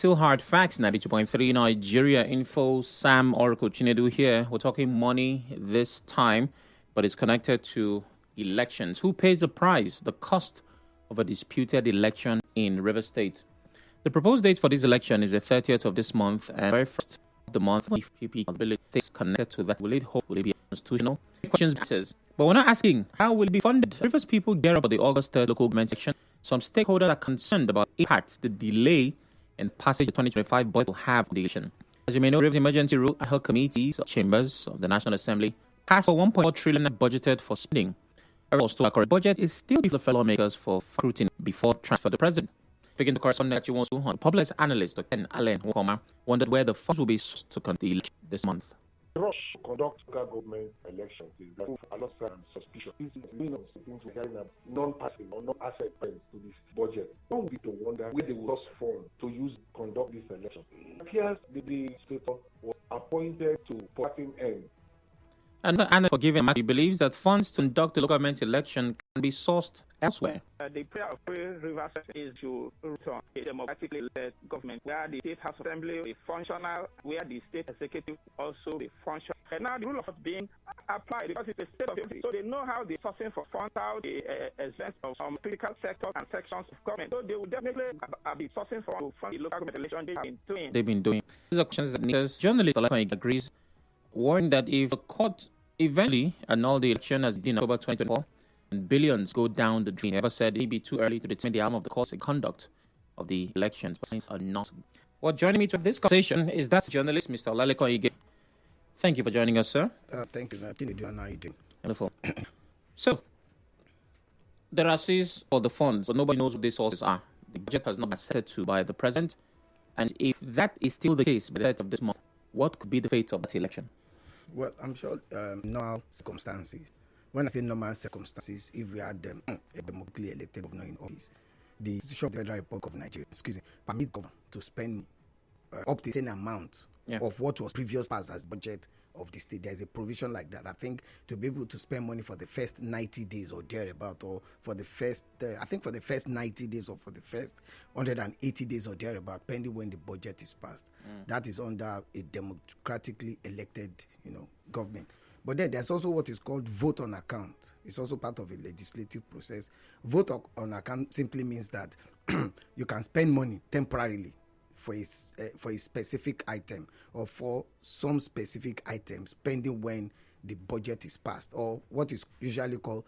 Still hard facts, 92.3 Nigeria Info. Sam Oracle Chinedu here. We're talking money this time, but it's connected to elections. Who pays the price, the cost of a disputed election in River State? The proposed date for this election is the 30th of this month, and very first of the month, if PP ability is connected to that, will it be constitutional? Questions matters. But we're not asking, how will it be funded? Rivers people gear up for the August 3rd local government election. Some stakeholders are concerned about the impact, the delay, and passage of 2025 budget will have on the election. As you may know, Rivers Emergency Rule ad hoc committees or chambers of the National Assembly passed for 1.4 trillion budgeted for spending. Also, our current budget is still the fellow makers for scrutiny before transfer to the president. Speaking to correspondent that you want to on public analyst Dr. Alan Wokoma wondered where the funds will be sourced to conduct the election this month. The rush to conduct local government elections is like alongside suspicion. This is things we're hearing about non-passing or non-asset points to this budget. One would be to wonder where they will source funds to use to conduct this election. It appears the state was appointed to parting end. And for giving, he believes that funds to conduct the local government election can be sourced elsewhere. The prayer of Rivers is to return a democratically led government where the state house assembly is functional, where the state executive also is functional. And now the rule of law being applied because it's a state of the so they know how they're sourcing for funds, how they exempt of some critical sectors and sections of government. So they will definitely be sourcing for the local government election they've been doing. These are questions that journalist Olalekan agrees, warning that if the court eventually annul the election as in October 2024 and billions go down the drain, ever said it may be too early to determine the outcome of the course and conduct of the elections, but things are not. Well, joining me to this conversation is that journalist, Mr. Olalekan. Thank you for joining us, sir. Thank you. How are you doing? Wonderful. So, there are sources for the funds, but nobody knows what these sources are. The budget has not been set to by the president, and if that is still the case by the end of this month, what could be the fate of that election? Well, I'm sure normal circumstances. When I say normal circumstances, if we had a democratically elected governor in office, the Constitution of the Federal Republic of Nigeria, permit governor to spend up to the same amount of what was previously passed as budget of the state. There's a provision like that. I think to be able to spend money for the first 90 days or thereabout, or for the first, for the first 90 days or for the first 180 days or thereabout, pending when the budget is passed. That is under a democratically elected, government. But then there's also what is called vote on account. It's also part of a legislative process. Vote on account simply means that you can spend money temporarily for a specific item or for some specific items pending when the budget is passed, or what is usually called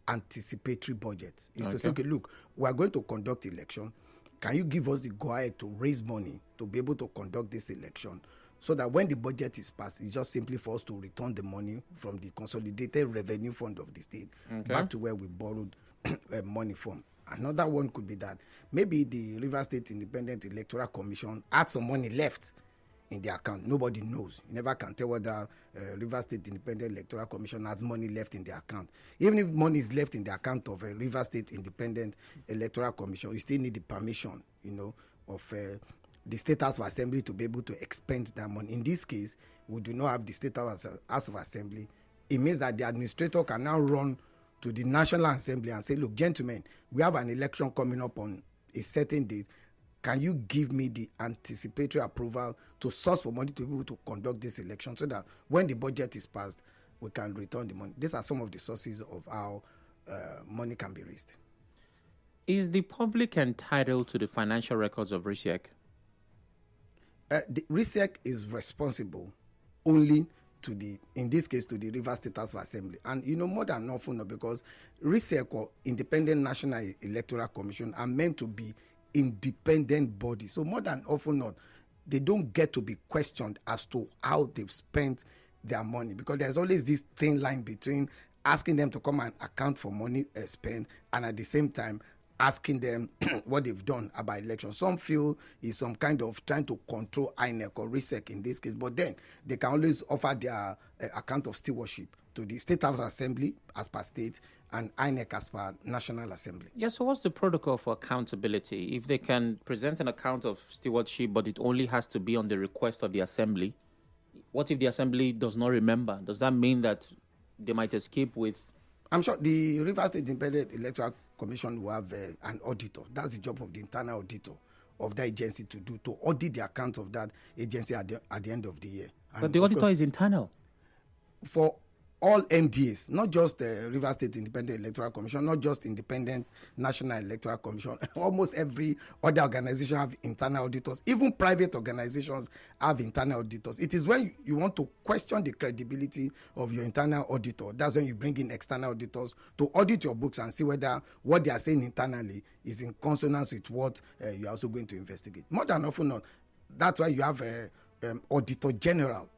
anticipatory budget. Is to say, okay, look, we are going to conduct election. Can you give us the go-ahead to raise money to be able to conduct this election, so that when the budget is passed, it's just simply for us to return the money from the consolidated revenue fund of the state back to where we borrowed money from. Another one could be that maybe the Rivers State Independent Electoral Commission had some money left in the account. Nobody knows. You never can tell whether Rivers State Independent Electoral Commission has money left in the account. Even if money is left in the account of a Rivers State Independent Electoral Commission, you still need the permission, of the State House of Assembly to be able to expend that money. In this case, we do not have the State House of Assembly. It means that the administrator can now run to the National Assembly and say, look, gentlemen, we have an election coming up on a certain date. Can you give me the anticipatory approval to source for money to be able to conduct this election, so that when the budget is passed, we can return the money? These are some of the sources of how money can be raised. Is the public entitled to the financial records of RISEC? The RISEC is responsible only in this case, to the Rivers State House of Assembly. And more than often, because RISEC, or Independent National Electoral Commission, are meant to be independent bodies. So more than often not, they don't get to be questioned as to how they've spent their money, because there's always this thin line between asking them to come and account for money spent, and at the same time asking them what they've done about elections. Some feel it's some kind of trying to control INEC or RISEC in this case, but then they can always offer their account of stewardship to the State House Assembly as per state and INEC as per National Assembly. Yeah, so what's the protocol for accountability? If they can present an account of stewardship, but it only has to be on the request of the Assembly, what if the Assembly does not remember? Does that mean that they might escape with... I'm sure the Rivers State Independent Electoral Commission will have an auditor. That's the job of the internal auditor of that agency to do, to audit the account of that agency at the end of the year. But the auditor is internal. For all MDAs, not just the River State Independent Electoral Commission, not just Independent National Electoral Commission. Almost every other organization have internal auditors. Even private organizations have internal auditors. It is when you want to question the credibility of your internal auditor, that's when you bring in external auditors to audit your books and see whether what they are saying internally is in consonance with what you are also going to investigate. More than often not, that's why you have Auditor General,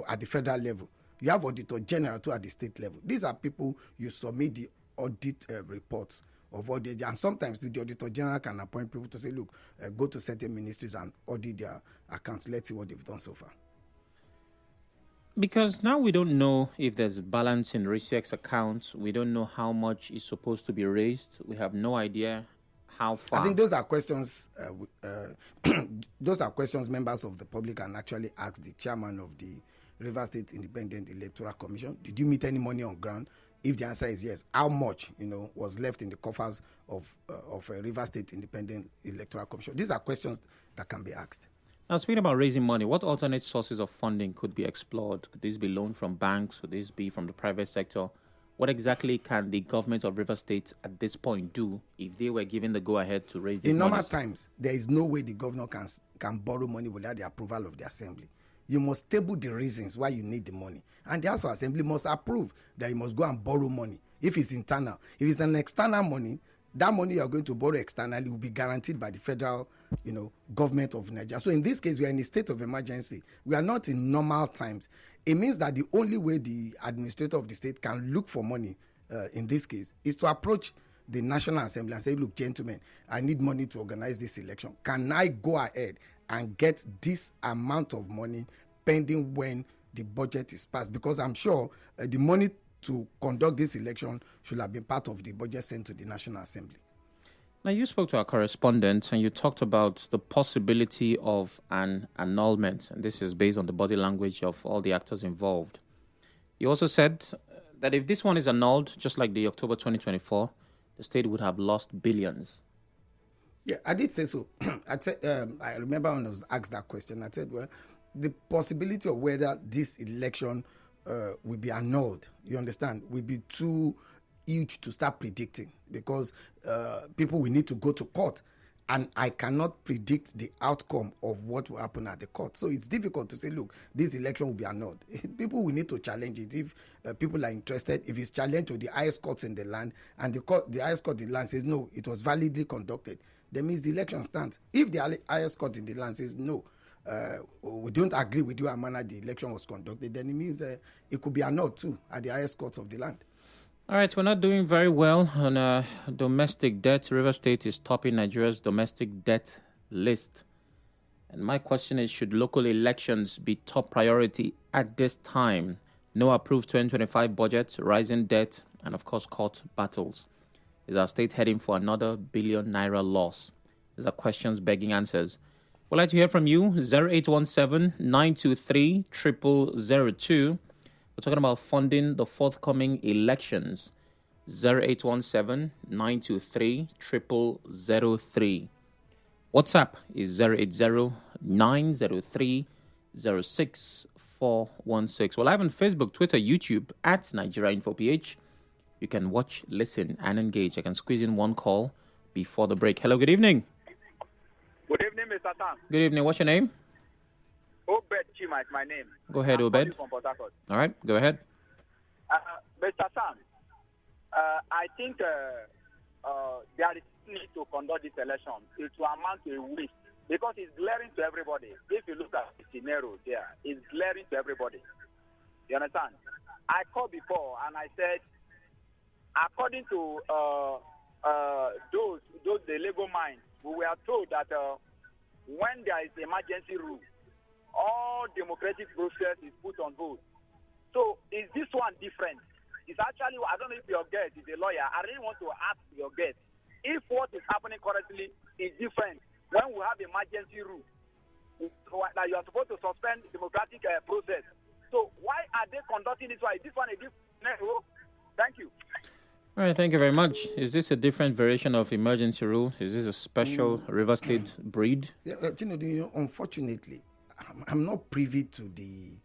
at the federal level. You have Auditor General too at the state level. These are people you submit the audit reports of audit, and sometimes the Auditor General can appoint people to say, look, go to certain ministries and audit their accounts. Let's see what they've done so far. Because now we don't know if there's balance in RCX accounts. We don't know how much is supposed to be raised. We have no idea how far. I think those are questions. Those are questions members of the public can actually ask the chairman of the River State Independent Electoral Commission. Did you meet any money on ground? If the answer is yes, how much was left in the coffers of a River State Independent Electoral Commission? These are questions that can be asked. Now, speaking about raising money, what alternate sources of funding could be explored? Could this be loan from banks? Could this be from the private sector? What exactly can the government of River State at this point do if they were given the go-ahead to raise these In normal monies? times, there is no way the governor can borrow money without the approval of the assembly. You must table the reasons why you need the money. And the House of Assembly must approve that you must go and borrow money if it's internal. If it's an external money, that money you are going to borrow externally will be guaranteed by the federal, government of Nigeria. So in this case, we are in a state of emergency. We are not in normal times. It means that the only way the administrator of the state can look for money in this case is to approach the National Assembly and say, look, gentlemen, I need money to organize this election. Can I go ahead and get this amount of money pending when the budget is passed? Because I'm sure the money to conduct this election should have been part of the budget sent to the National Assembly. Now, you spoke to our correspondent and you talked about the possibility of an annulment. And this is based on the body language of all the actors involved. You also said that if this one is annulled, just like the October 2024, the state would have lost billions. Yeah, I did say so. I remember when I was asked that question, I said, well, the possibility of whether this election will be annulled, you understand, will be too huge to start predicting because people will need to go to court. And I cannot predict the outcome of what will happen at the court. So it's difficult to say, look, this election will be annulled. People will need to challenge it. If people are interested, if it's challenged to the highest courts in the land, and the highest court in the land says, no, it was validly conducted, that means the election stands. If the highest court in the land says, no, we don't agree with you and manner the election was conducted, then it means it could be annulled too at the highest court of the land. All right, we're not doing very well on domestic debt. River State is topping Nigeria's domestic debt list. And my question is, should local elections be top priority at this time? No approved 2025 budget, rising debt, and of course court battles. Is our state heading for another billion naira loss? These are questions begging answers. We'd like to hear from you, 0817-923-0002. We're talking about funding the forthcoming elections. 0817-923-0003. WhatsApp is 080-903-06416. We're live on Facebook, Twitter, YouTube at Nigeria Info PH. You can watch, listen, and engage. I can squeeze in one call before the break. Hello, good evening. Good evening, Mr. Sam. Good evening. What's your name? Obed Chima is my name. Go ahead, Obed. From Port Harcourt. All right, go ahead. Mr. Sam, I think there is need to conduct this election. It will amount to a waste because it's glaring to everybody. If you look at the scenario there, it's glaring to everybody. You understand? I called before and I said, according to those the Lego minds, we were told that when there is emergency rule, all democratic process is put on hold. So is this one different? It's actually, I don't know if your guest is a lawyer. I really want to ask your guest if what is happening currently is different when we have emergency rule that you are supposed to suspend democratic process. So why are they conducting this one? Is this one a different scenario? Thank you. All right, thank you very much. Is this a different variation of emergency rule? Is this a special River State breed? Yeah, unfortunately, I'm not privy to the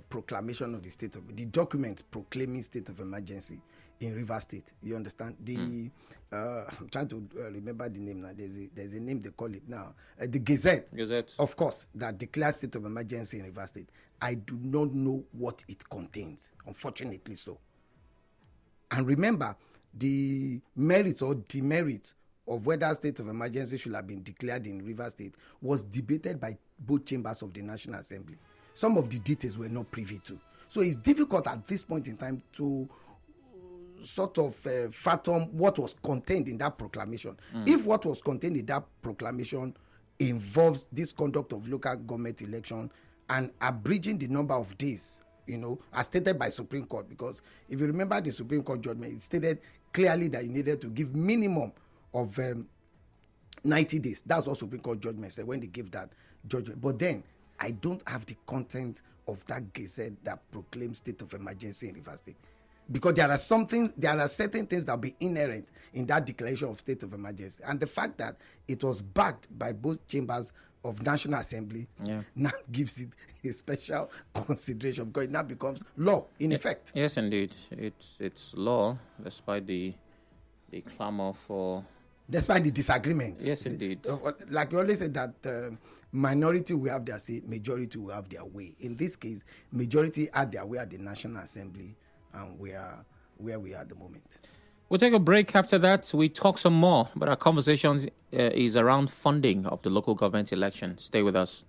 proclamation of the state of the document proclaiming state of emergency in River State. You understand? I'm trying to remember the name now. There's a name they call it now. The Gazette. Gazette. Of course, that declares state of emergency in River State. I do not know what it contains. Unfortunately, so. And remember, the merits or demerits of whether state of emergency should have been declared in River State was debated by both chambers of the National Assembly. Some of the details were not privy to. So it's difficult at this point in time to sort of fathom what was contained in that proclamation. If what was contained in that proclamation involves this conduct of local government election and abridging the number of days, as stated by Supreme Court, because if you remember the Supreme Court judgment, it stated clearly that you needed to give minimum of 90 days. That's what Supreme Court judgment said when they gave that judgment. But then I don't have the content of that gazette that proclaims state of emergency in River State, because there are certain things that will be inherent in that declaration of state of emergency, and the fact that it was backed by both chambers of National Assembly now gives it a special consideration, because it now becomes law in effect. Yes, indeed, it's law, despite the clamor for. Despite the disagreement. Yes, indeed. Like you always say that minority will have their say, majority will have their way. In this case, majority had their way at the National Assembly, and we are where we are at the moment. We'll take a break. After that, we talk some more, but our conversation is around funding of the local government election. Stay with us.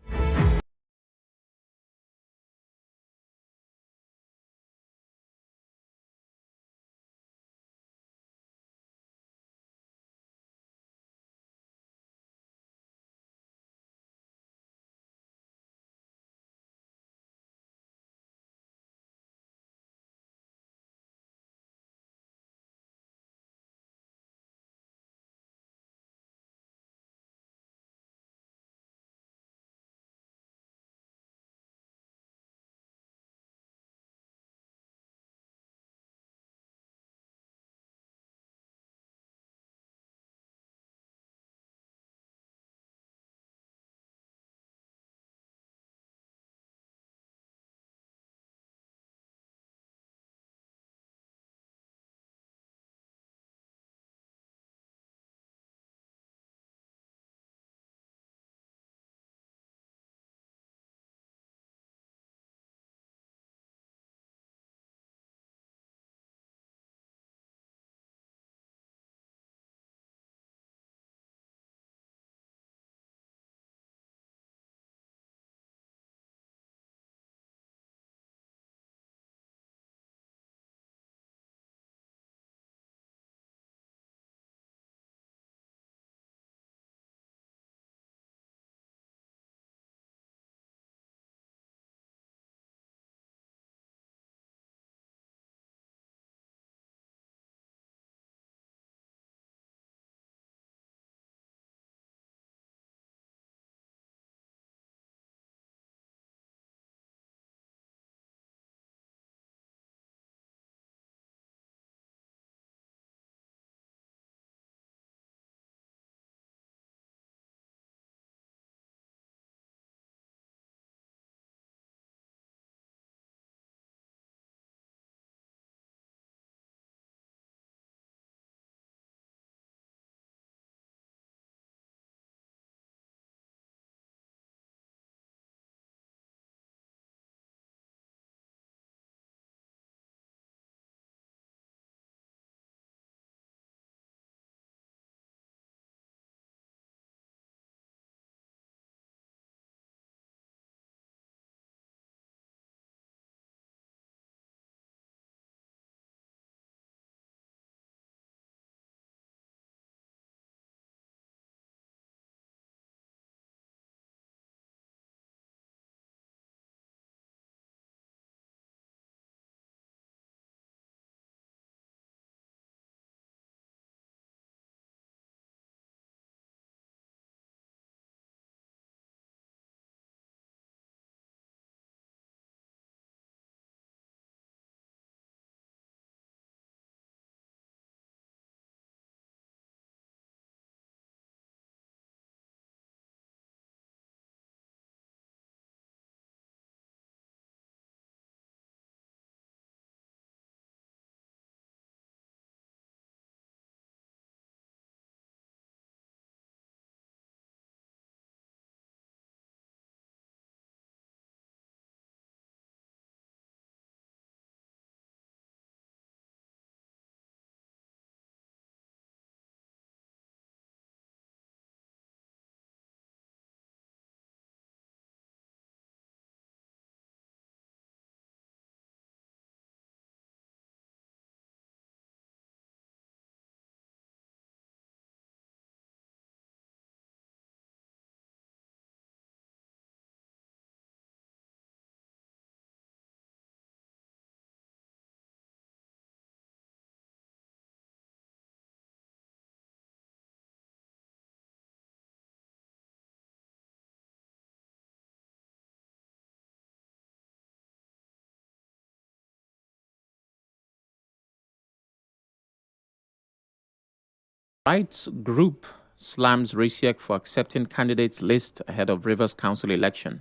Rights group slams Risiek for accepting candidates list ahead of Rivers Council election.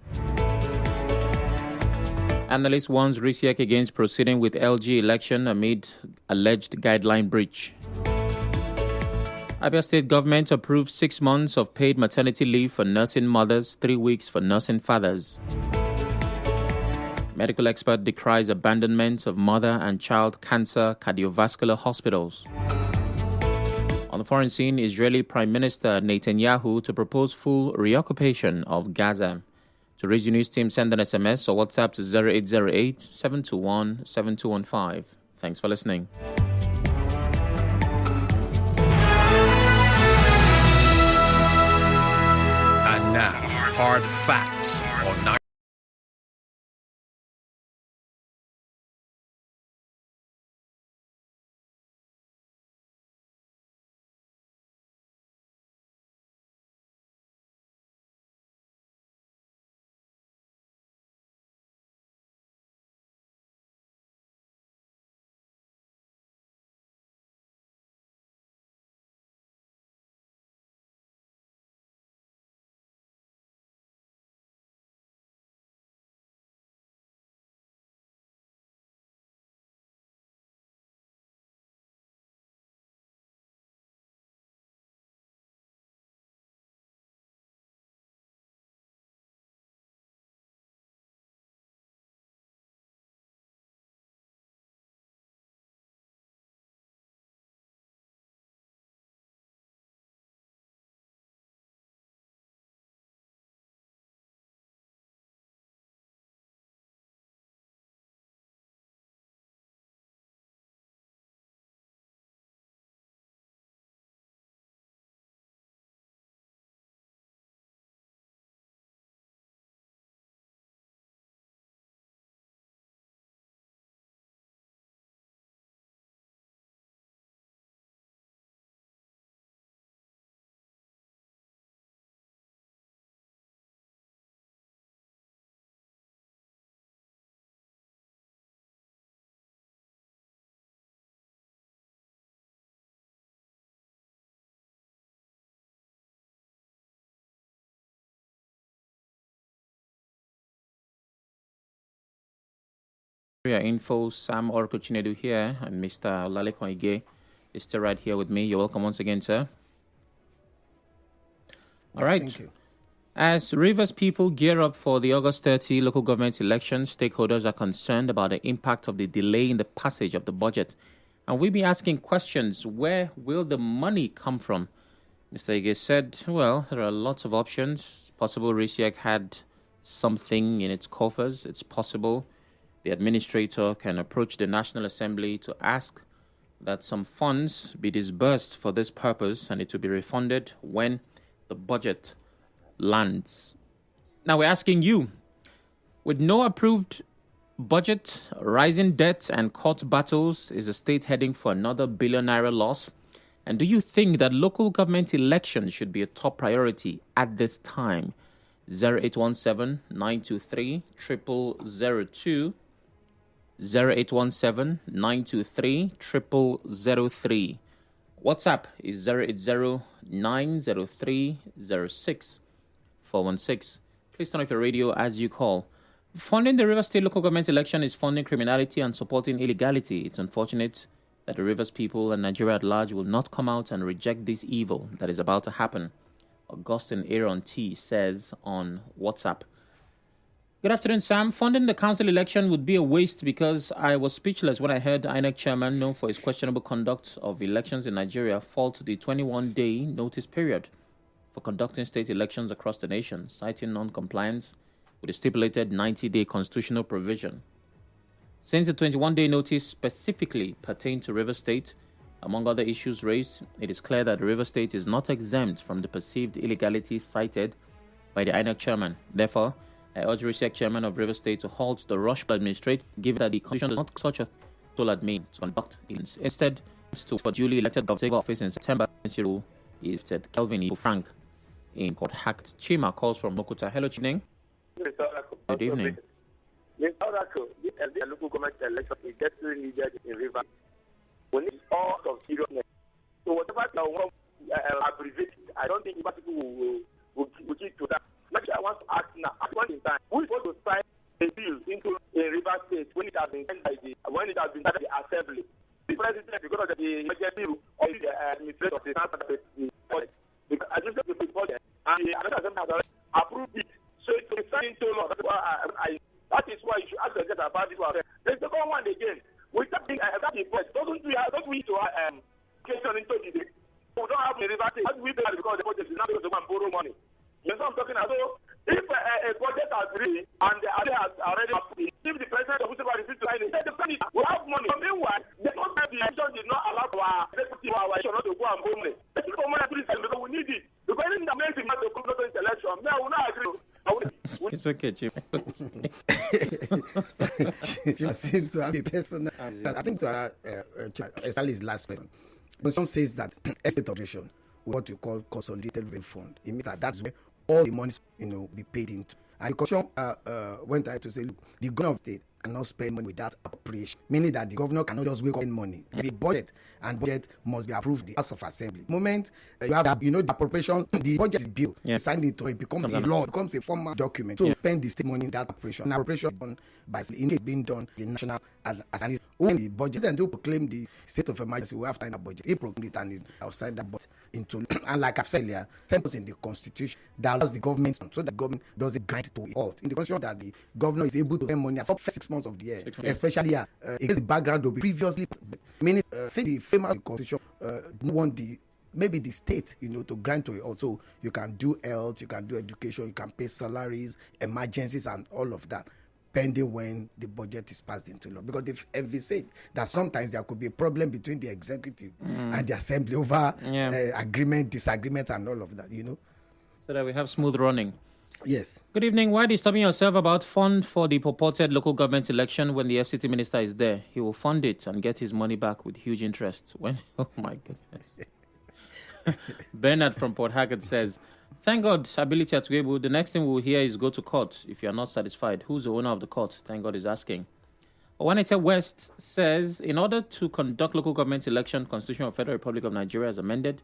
Analyst warns Risiek against proceeding with LG election amid alleged guideline breach. Abia State government approved 6 months of paid maternity leave for nursing mothers, 3 weeks for nursing fathers. Medical expert decries abandonment of mother and child cancer cardiovascular hospitals. On the foreign scene, Israeli Prime Minister Netanyahu to propose full reoccupation of Gaza. To reach the news team, send an SMS or WhatsApp to 0808 721 7215. Thanks for listening. And now, hard facts on Info, Sam Orko here, and Mr. Olalekan is still right here with me. You're welcome once again, sir. All right. Thank you. As Rivers people gear up for the August 30 local government elections, stakeholders are concerned about the impact of the delay in the passage of the budget. And we'll be asking questions, where will the money come from? Mr. Ige said, well, there are lots of options. It's possible Risiek had something in its coffers. It's possible the administrator can approach the National Assembly to ask that some funds be disbursed for this purpose and it will be refunded when the budget lands. Now we're asking you, with no approved budget, rising debt and court battles, is the state heading for another billion-naira loss? And do you think that local government elections should be a top priority at this time? 0817-923-0002 0817-923-0003. WhatsApp is 080-903-06-416. Please turn off your radio as you call. Funding the Rivers State local government election is funding criminality and supporting illegality. It's unfortunate that the Rivers people and Nigeria at large will not come out and reject this evil that is about to happen. Augustine Aaron T. says on WhatsApp. Good afternoon, Sam. Funding the council election would be a waste because I was speechless when I heard the INEC chairman, known for his questionable conduct of elections in Nigeria, fall to the 21-day notice period for conducting state elections across the nation, citing non-compliance with a stipulated 90-day constitutional provision. Since the 21-day notice specifically pertained to River State, among other issues raised, it is clear that River State is not exempt from the perceived illegality cited by the INEC chairman. Therefore, I urge RISEC chairman of River State to halt the rush by administrate, given that the constitution does not such a tool admin to conduct elections. Instead, to for duly elected governor take office in September, is said Kelvin Frank in Port Hacked. Chima calls from Mokuta. Hello, evening. Good evening. This local government election is desperately needed in River. We need all of seriousness. So whatever president because of the emergency or the administrator of the budget. Because I just the budget and the another assembly has approved it. So it's signed into law. That is why you should ask yourself about this one. The second one again, we don't think that the budget don't we to question into the we don't have the liberty. How do we pay because the budget is not going to go and borrow money? You know what I'm talking about? So if a budget has agreed and the other has already approved, if the president of Mustafa refused to sign it, then the president will have money. But meanwhile, the election did not allow our executive our election not to go and borrow money. Let's look for money because we need it. Because anything that makes him not to go to this election, no, I will not agree. It's okay, Chief. Chief seems to have a personal. I think to especially his last question. When someone says that estate operation, what you call consolidated revenue fund, it means that that's where all the money, be paid into. And the question went ahead to say, look, the governor of the state cannot spend money without appropriation, meaning that the governor cannot just wake up in money. The budget and budget must be approved in the House of Assembly. The moment you have that, the appropriation, the budget is bill, signed into it becomes a law, it becomes a formal document. So spend the state money in that appropriation. And appropriation is done by, in case being done, the national and when the budget and do proclaim the state of emergency, we have to find a budget. He proclaimed it and is outside that budget into, and like I've said earlier, sentence in the constitution that allows the government so that the government doesn't grant it to a halt. In the constitution that the governor is able to spend money for 6 months of the year, especially against the background will be previously, meaning I think the framework of the constitution want maybe the state, to grant to it also. You can do health, you can do education, you can pay salaries, emergencies, and all of that, pending when the budget is passed into law. Because they've envisaged that sometimes there could be a problem between the executive and the assembly over agreement, disagreement, and all of that, So that we have smooth running. Yes. Good evening. Why disturbing yourself about fund for the purported local government election when the FCT minister is there? He will fund it and get his money back with huge interest. Oh my goodness. Bernard from Port Haggard says, thank God, ability at Webu. The next thing we'll hear is go to court if you are not satisfied. Who's the owner of the court? Thank God is asking. Owanete West says, in order to conduct local government election, Constitution of Federal Republic of Nigeria as amended,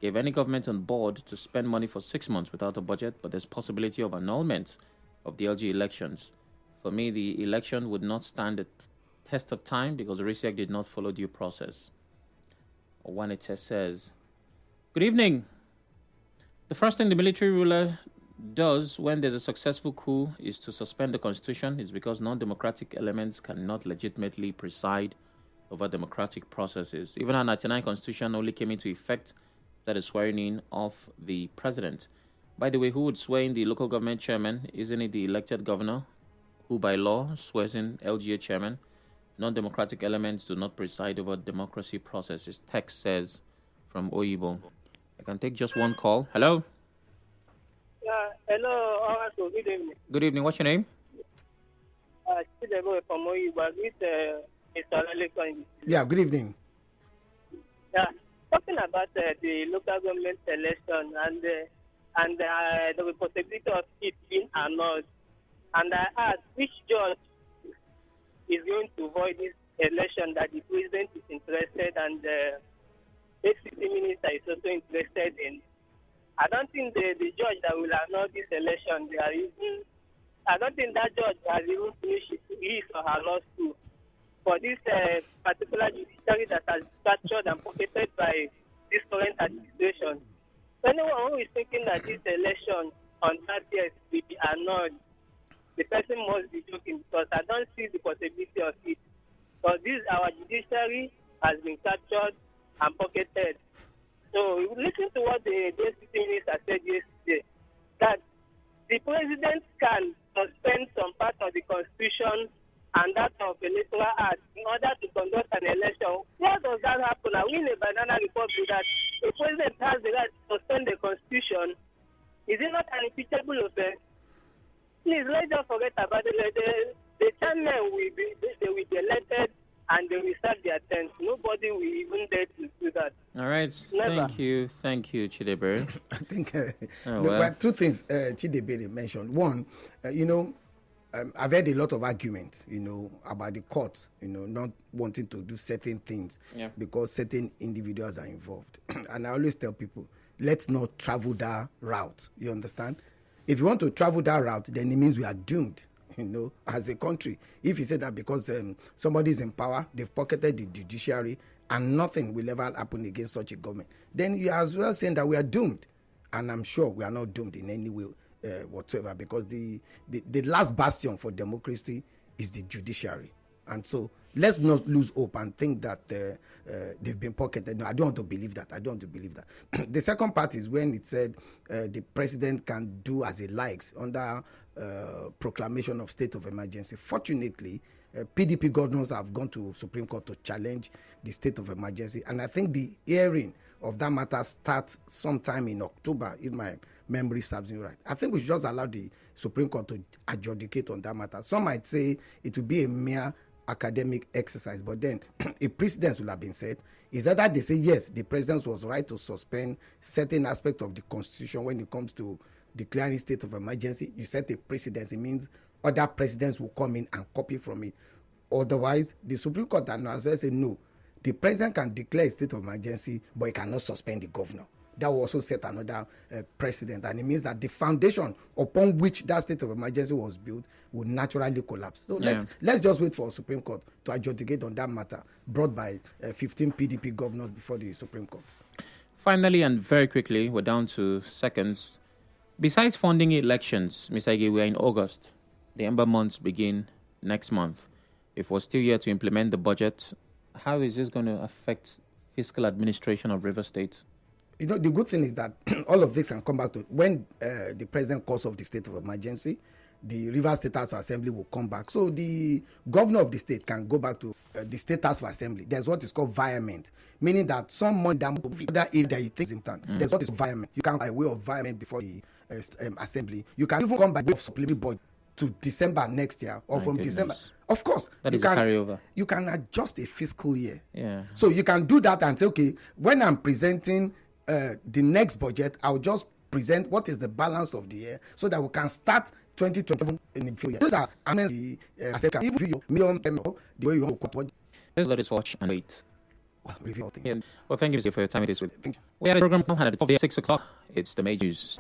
gave any government on board to spend money for 6 months without a budget, but there's possibility of annulment of the LG elections. For me, the election would not stand the test of time because RISEC did not follow due process. Owanete says, good evening. The first thing the military ruler does when there's a successful coup is to suspend the constitution. It's because non-democratic elements cannot legitimately preside over democratic processes. Even our 1999 constitution only came into effect that is swearing in of the president. By the way, who would swear in the local government chairman? Isn't it the elected governor who by law swears in LGA chairman? Non-democratic elements do not preside over democracy processes. Text says from Oyibo. I can take just one call. Hello? Hello. Good evening. Good evening. What's your name? From Oyibo. Mr. Olalekan. Yeah, good evening. Yeah. Talking about the local government election and the possibility of it being annulled, and I asked which judge is going to void this election that the president is interested and the FCT minister is also interested in. I don't think the judge that will annul this election, I don't think that judge has even finished his or her law school. For this particular judiciary that has captured and pocketed by this current administration. Anyone who is thinking that this election on that year will be annulled, the person must be joking because I don't see the possibility of it. Because our judiciary has been captured and pocketed. So listen to what the FCT minister said yesterday, that the president can suspend some part of the constitution and that of electoral act in order to conduct an election. Where does that happen? Are we in a banana republic that the president has the right to suspend the constitution? Is it not an impeachable offense? Please, let's just forget about it. The chairman will be elected and they will start their terms. Nobody will even dare to do that. All right. Never. Thank you, Chidebere. I think there are two things Chidebere mentioned. One, I've heard a lot of argument, about the court, not wanting to do certain things because certain individuals are involved. And I always tell people, let's not travel that route. You understand? If you want to travel that route, then it means we are doomed as a country. If you say that because somebody is in power, they've pocketed the judiciary and nothing will ever happen against such a government, then you are as well saying that we are doomed. And I'm sure we are not doomed in any way whatsoever, because the last bastion for democracy is the judiciary. And so let's not lose hope and think that they've been pocketed. No, I don't want to believe that. The second part is when it said the president can do as he likes under proclamation of state of emergency. Fortunately, PDP governors have gone to Supreme Court to challenge the state of emergency. And I think the hearing of that matter starts sometime in October, if my memory serves me right. I think we should just allow the Supreme Court to adjudicate on that matter. Some might say it will be a mere academic exercise, but then a precedent will have been set. Is that they say, yes, the president was right to suspend certain aspects of the Constitution when it comes to declaring state of emergency. You set a precedent. It means other presidents will come in and copy from it. Otherwise, the Supreme Court has well said, no, the president can declare a state of emergency, but he cannot suspend the governor. That will also set another precedent, and it means that the foundation upon which that state of emergency was built would naturally collapse. So let's just wait for the Supreme Court to adjudicate on that matter brought by 15 PDP governors before the Supreme Court. Finally, and very quickly, we're down to seconds. Besides funding elections, Mr. Ige, we are in August. The ember months begin next month. If we're still here to implement the budget, how is this going to affect fiscal administration of River State? The good thing is that all of this can come back to when the president calls off the state of emergency, the River State House of Assembly will come back. So the governor of the state can go back to the State House of Assembly. There's what is called viament, meaning that some money that other area that you take in turn. There's what is viament. You can by way of viament before the assembly. You can even come by way of supplementary budget to December next year or from December. Of course, that is a carryover. You can adjust a fiscal year. Yeah. So you can do that and say, okay, when I'm presenting the next budget, I'll just present what is the balance of the year so that we can start 2027 in a few years. Those are even the way you want to quote. Let's let us watch and wait. Review things. Yeah. Well, thank you for your time this week. We had a program at 6 o'clock. It's the major news.